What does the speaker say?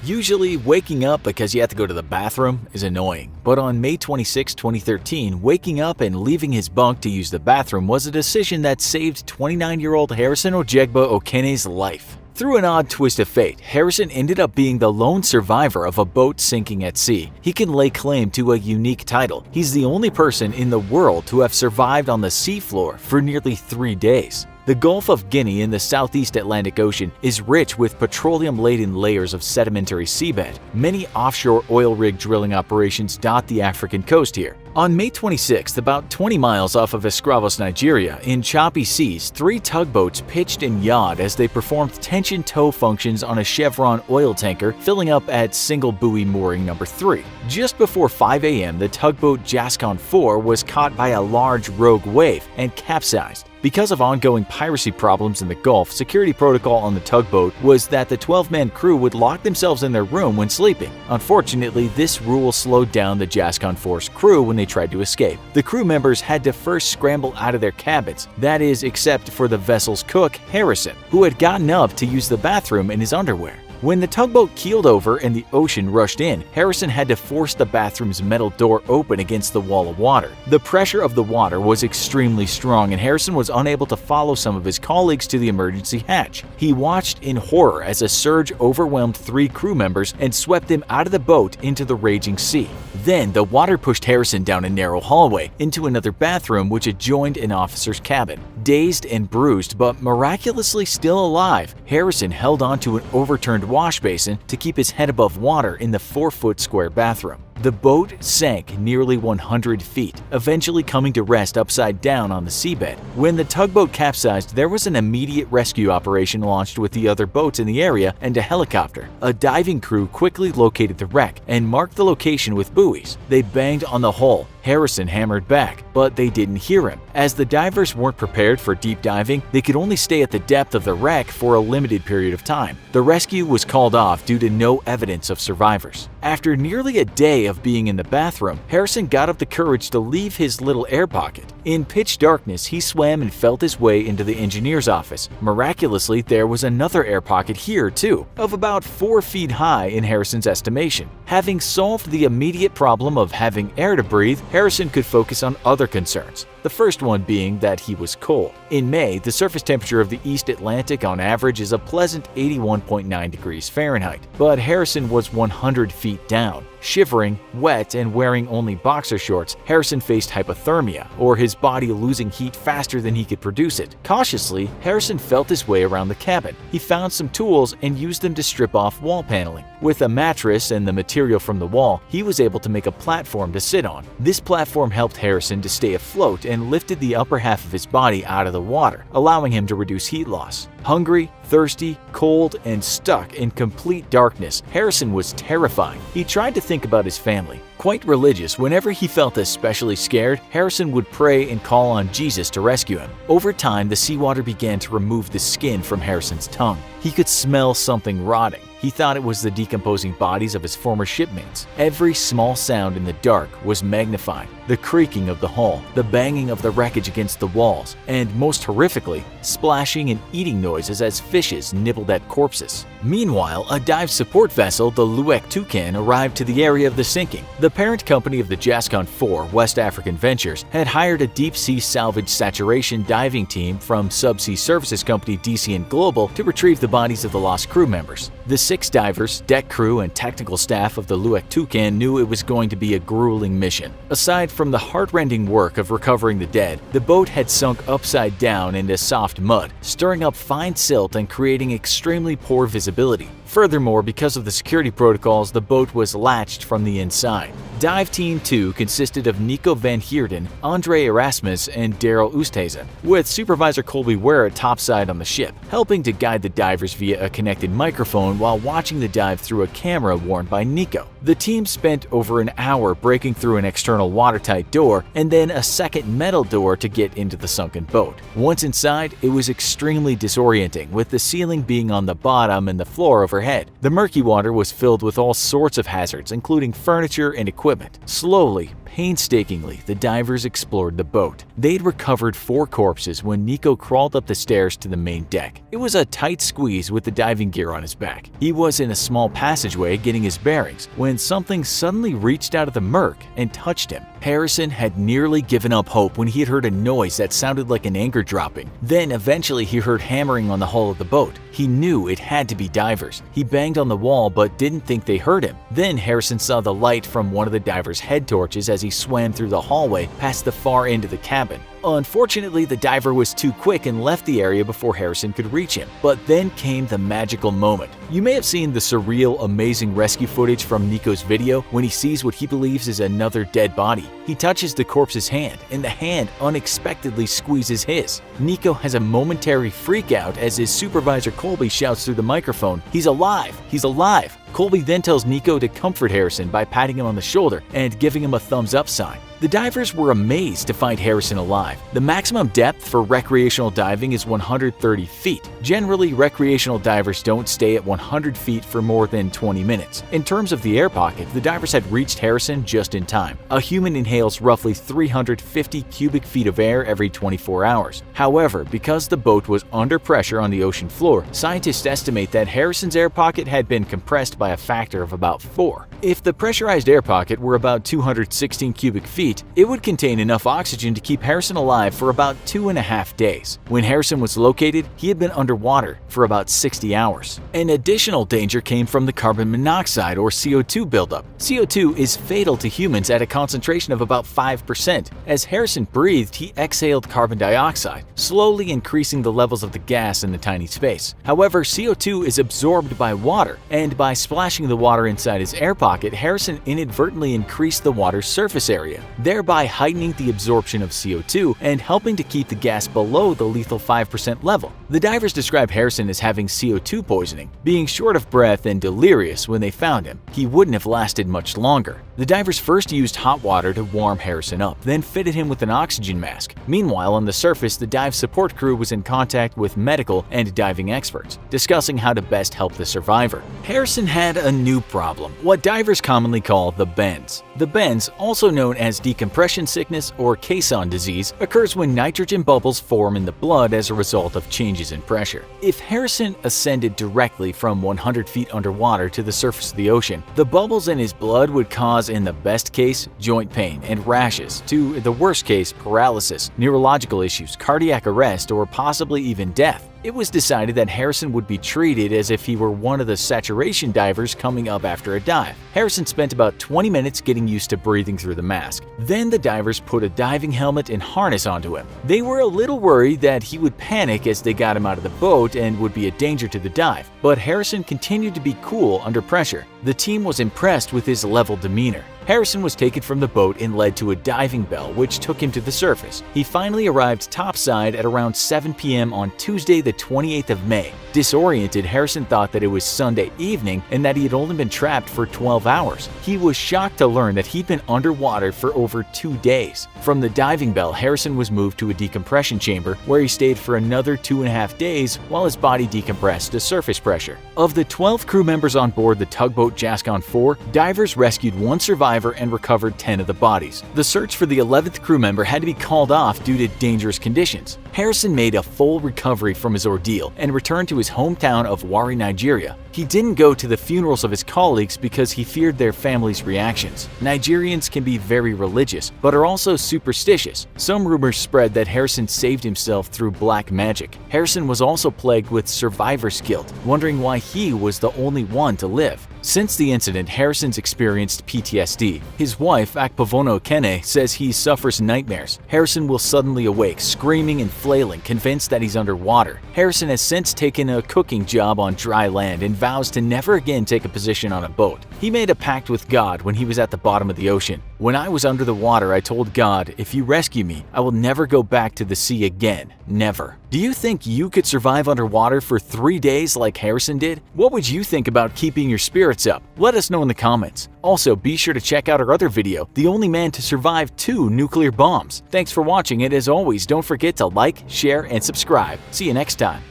Usually, waking up because you have to go to the bathroom is annoying, but on May 26, 2013, waking up and leaving his bunk to use the bathroom was a decision that saved 29-year-old Harrison Ojegba Okene's life. Through an odd twist of fate, Harrison ended up being the lone survivor of a boat sinking at sea. He can lay claim to a unique title. He's the only person in the world to have survived on the seafloor for nearly 3 days. The Gulf of Guinea in the southeast Atlantic Ocean is rich with petroleum-laden layers of sedimentary seabed. Many offshore oil rig drilling operations dot the African coast here. On May 26th, about 20 miles off of Escravos, Nigeria, in choppy seas, 3 tugboats pitched and yawed as they performed tension tow functions on a Chevron oil tanker filling up at single buoy mooring number 3. Just before 5 a.m., the tugboat Jascon 4 was caught by a large rogue wave and capsized. Because of ongoing piracy problems in the Gulf, security protocol on the tugboat was that the 12-man crew would lock themselves in their room when sleeping. Unfortunately, this rule slowed down the Jascon 4's crew when they tried to escape. The crew members had to first scramble out of their cabins, that is, except for the vessel's cook, Harrison, who had gotten up to use the bathroom in his underwear. When the tugboat keeled over and the ocean rushed in, Harrison had to force the bathroom's metal door open against the wall of water. The pressure of the water was extremely strong and Harrison was unable to follow some of his colleagues to the emergency hatch. He watched in horror as a surge overwhelmed 3 crew members and swept them out of the boat into the raging sea. Then the water pushed Harrison down a narrow hallway into another bathroom which adjoined an officer's cabin. Dazed and bruised but miraculously still alive, Harrison held onto an overturned wash basin to keep his head above water in the 4-foot square bathroom. The boat sank nearly 100 feet, eventually coming to rest upside down on the seabed. When the tugboat capsized, there was an immediate rescue operation launched with the other boats in the area and a helicopter. A diving crew quickly located the wreck and marked the location with buoys. They banged on the hull. Harrison hammered back, but they didn't hear him. As the divers weren't prepared for deep diving, they could only stay at the depth of the wreck for a limited period of time. The rescue was called off due to no evidence of survivors. After nearly a day of being in the bathroom, Harrison got up the courage to leave his little air pocket. In pitch darkness, he swam and felt his way into the engineer's office. Miraculously, there was another air pocket here too, of about 4 feet high in Harrison's estimation. Having solved the immediate problem of having air to breathe, Harrison could focus on other concerns, the first one being that he was cold. In May, the surface temperature of the East Atlantic on average is a pleasant 81.9 degrees Fahrenheit, but Harrison was 100 feet down. Shivering, wet, and wearing only boxer shorts, Harrison faced hypothermia, or his body losing heat faster than he could produce it. Cautiously, Harrison felt his way around the cabin. He found some tools and used them to strip off wall paneling. With a mattress and the material from the wall, he was able to make a platform to sit on. This platform helped Harrison to stay afloat and lifted the upper half of his body out of the water, allowing him to reduce heat loss. Hungry, thirsty, cold, and stuck in complete darkness, Harrison was terrified. He tried to think about his family. Quite religious, whenever he felt especially scared, Harrison would pray and call on Jesus to rescue him. Over time, the seawater began to remove the skin from Harrison's tongue. He could smell something rotting. He thought it was the decomposing bodies of his former shipmates. Every small sound in the dark was magnified. The creaking of the hull, the banging of the wreckage against the walls, and most horrifically, splashing and eating noises as fishes nibbled at corpses. Meanwhile, a dive support vessel, the Luek Toucan, arrived to the area of the sinking. The parent company of the Jascon 4, West African Ventures, had hired a deep-sea salvage saturation diving team from subsea services company DCN Global to retrieve the bodies of the lost crew members. The 6 divers, deck crew, and technical staff of the Luek Toucan knew it was going to be a grueling mission. Aside from the heart-rending work of recovering the dead, the boat had sunk upside down into soft mud, stirring up fine silt and creating extremely poor visibility. Furthermore, because of the security protocols, the boat was latched from the inside. Dive Team 2 consisted of Nico van Heerden, Andre Erasmus, and Daryl Oosthuizen, with Supervisor Colby Ware topside on the ship, helping to guide the divers via a connected microphone while watching the dive through a camera worn by Nico. The team spent over an hour breaking through an external watertight door and then a second metal door to get into the sunken boat. Once inside, it was extremely disorienting, with the ceiling being on the bottom and the floor overhead. The murky water was filled with all sorts of hazards, including furniture and equipment. Slowly, Painstakingly, the divers explored the boat. They'd recovered 4 corpses when Nico crawled up the stairs to the main deck. It was a tight squeeze with the diving gear on his back. He was in a small passageway getting his bearings when something suddenly reached out of the murk and touched him. Harrison had nearly given up hope when he had heard a noise that sounded like an anchor dropping. Then eventually he heard hammering on the hull of the boat. He knew it had to be divers. He banged on the wall but didn't think they heard him. Then Harrison saw the light from one of the divers' head torches as he swam through the hallway past the far end of the cabin. Unfortunately, the diver was too quick and left the area before Harrison could reach him. But then came the magical moment. You may have seen the surreal, amazing rescue footage from Nico's video when he sees what he believes is another dead body. He touches the corpse's hand, and the hand unexpectedly squeezes his. Nico has a momentary freak out as his supervisor Colby shouts through the microphone, "He's alive! He's alive!" Colby then tells Nico to comfort Harrison by patting him on the shoulder and giving him a thumbs up sign. The divers were amazed to find Harrison alive. The maximum depth for recreational diving is 130 feet. Generally, recreational divers don't stay at 100 feet for more than 20 minutes. In terms of the air pocket, the divers had reached Harrison just in time. A human inhales roughly 350 cubic feet of air every 24 hours. However, because the boat was under pressure on the ocean floor, scientists estimate that Harrison's air pocket had been compressed by a factor of about 4. If the pressurized air pocket were about 216 cubic feet, it would contain enough oxygen to keep Harrison alive for about 2.5 days. When Harrison was located, he had been underwater for about 60 hours. An additional danger came from the carbon monoxide or CO2 buildup. CO2 is fatal to humans at a concentration of about 5%. As Harrison breathed, he exhaled carbon dioxide, slowly increasing the levels of the gas in the tiny space. However, CO2 is absorbed by water, and by splashing the water inside his air pocket, Harrison inadvertently increased the water's surface area, thereby heightening the absorption of CO2 and helping to keep the gas below the lethal 5% level. The divers describe Harrison as having CO2 poisoning, being short of breath and delirious when they found him. He wouldn't have lasted much longer. The divers first used hot water to warm Harrison up, then fitted him with an oxygen mask. Meanwhile, on the surface, the dive support crew was in contact with medical and diving experts, discussing how to best help the survivor. Harrison had a new problem, what divers commonly call the bends. The bends, also known as decompression sickness or caisson disease, occurs when nitrogen bubbles form in the blood as a result of changes in pressure. If Harrison ascended directly from 100 feet underwater to the surface of the ocean, the bubbles in his blood would cause, in the best case, joint pain and rashes, to the worst case, paralysis, neurological issues, cardiac arrest, or possibly even death. It was decided that Harrison would be treated as if he were one of the saturation divers coming up after a dive. Harrison spent about 20 minutes getting used to breathing through the mask. Then the divers put a diving helmet and harness onto him. They were a little worried that he would panic as they got him out of the boat and would be a danger to the dive, but Harrison continued to be cool under pressure. The team was impressed with his level demeanor. Harrison was taken from the boat and led to a diving bell, which took him to the surface. He finally arrived topside at around 7 p.m. on Tuesday, the 28th of May. Disoriented, Harrison thought that it was Sunday evening and that he had only been trapped for 12 hours. He was shocked to learn that he'd been underwater for over 2 days. From the diving bell, Harrison was moved to a decompression chamber where he stayed for another 2.5 days while his body decompressed to surface pressure. Of the 12 crew members on board the tugboat Jascon 4, divers rescued 1 survivor and recovered 10 of the bodies. The search for the 11th crew member had to be called off due to dangerous conditions. Harrison made a full recovery from his ordeal and returned to his hometown of Warri, Nigeria. He didn't go to the funerals of his colleagues because he feared their families' reactions. Nigerians can be very religious, but are also superstitious. Some rumors spread that Harrison saved himself through black magic. Harrison was also plagued with survivor's guilt, wondering why he was the only one to live. Since the incident, Harrison's experienced PTSD. His wife, Akpavono Kene, says he suffers nightmares. Harrison will suddenly awake, screaming and flailing, convinced that he's underwater. Harrison has since taken a cooking job on dry land and vows to never again take a position on a boat. He made a pact with God when he was at the bottom of the ocean. "When I was under the water, I told God, if you rescue me, I will never go back to the sea again. Never." Do you think you could survive underwater for 3 days like Harrison did? What would you think about keeping your spirits up? Let us know in the comments. Also, be sure to check out our other video, The Only Man to Survive 2 Nuclear Bombs. Thanks for watching, and as always, don't forget to like, share, and subscribe. See you next time.